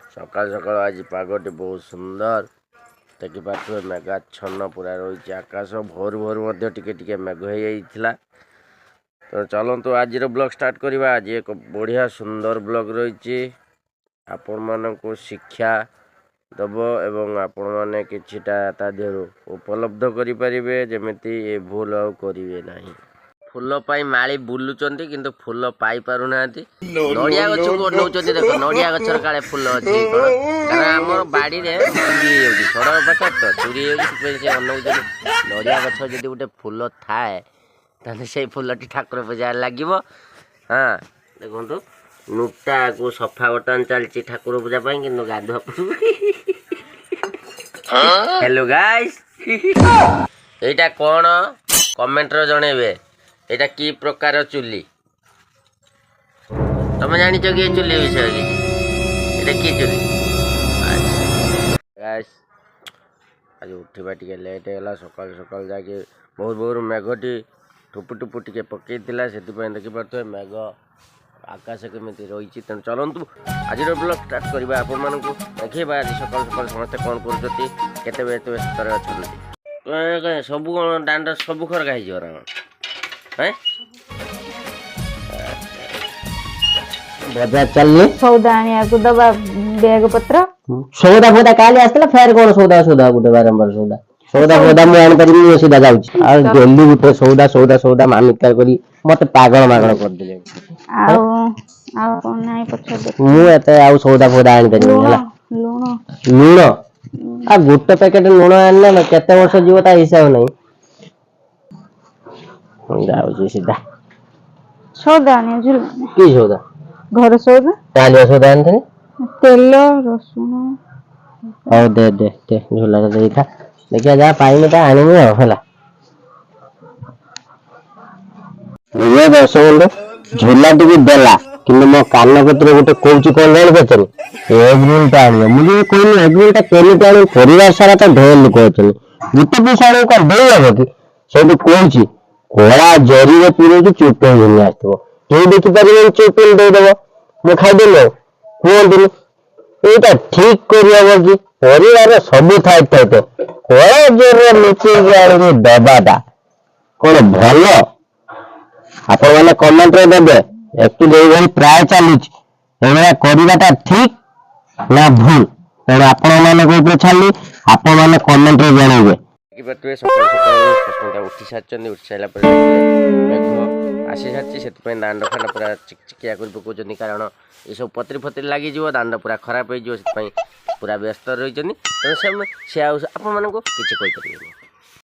सकाल सकाल आज पागटी बहुत सुंदर देखिपे मेघाच्छन्न पूरा रही आकाश भोर भोर टिके मेघ हो जाइला। तो चलतु आज ब्लॉग स्टार्ट करवा। आज एक बढ़िया सुंदर ब्लॉग रही आपण मानक शिक्षा दब एवं आपण मैंने किछिटा देहरु उपलब्ध करें जमी ये भूल आउ करेंगे नहीं। फूल माली बुलुंट किंतु फूल पाई पारु ना नड़िया गछ को नौ देख नड़िया गचर काले फूल अच्छी कारण आम बाड़ी में चूरी हो सड़क पाखे तो चूरी हो नड़िया गछ जदि गोटे फूल थाए से फूलटी ठाकुर पूजा लगे। हाँ देखो नुटा को सफा बर्तमान चलती ठाकुर पूजा कि गाधुआ हेलो गाइस एटा कौन कमेंट रो जणेबे एटा की प्रकार चुली तुम जानी कि चुली विषय की चुली। गाइस आज उठा टे लेट है सकाल सकाल जाके बहुत बहुत मेघटी टुपु टुपु टे पकई से देखिपे मेघ आकाश केमी रही। तेणु चलतु आज ब्लॉग स्टार्ट करवा आपण मानक देखा आज सकाल सकाल समस्ते कौन करते व्यस्त अच्छा सब दांड सब खरका हो बजार चलने सौदा आनिया को दबा बैग पत्र सौदा फोदा काली आस्तला फेर कोन सौदा सौदा गुटे बारंबार सौदा सौदा फोदा मु आन परिमी सीधा जाउची आ जल्दी गुटे सौदा सौदा सौदा मामिकार करी मते पागल मागल कर दिले आ कोन नाही पछर देख मु एते आ सौदा फोदा आन परिमी हला लूण लूण आ गुटे पैकेट लूण आनले न केते वर्ष जीव ता हिसाब नहीं जाउची सीधा सौदा आनिया जुल की सौदा घर सौदा तालिया सौदा आनथे तेल रसुन और दे झोला देखा देखिया जा पाई में ता आनी में होला ये दस बंद झोला टिके देला किंतु मो कान पत्र गोटे कोउची कोन जानि पचनी एग्रीमेंट आनी मुझे कोई एग्रीमेंट केनी आनी परिवार सारा तो ढेर लोक अछन गुटे पैसा आनी कर दे लगे कि सेठी कोउची कोला जरी रे पूरे की चुप होई आथबो ये देखि परिवार चुप दे देबो मो खाइ देलो कोन एटा ठीक करिया कि परिवार सब थाई तो कोला जरी नीचे जानी दबाटा कोन भलो आपण माने कमेंट रे देबे एकटू देई भाई प्राय चलुच एना करिवाटा ठीक ना भूल तेणु आपण माने को छाली आपण माने कमेंट रे जणाइबे कि सकाल सकाल सपनटा उठी सारछन उठी साइला पर मेघ आसी सारछि सेत दांड खाना पूरा चिकचिकिया कर पकोचनी कारण ये सब पत्री फत्री लगी जीव दांड पूरा खराब हो पूरा व्यस्त रही से आप किसी कही।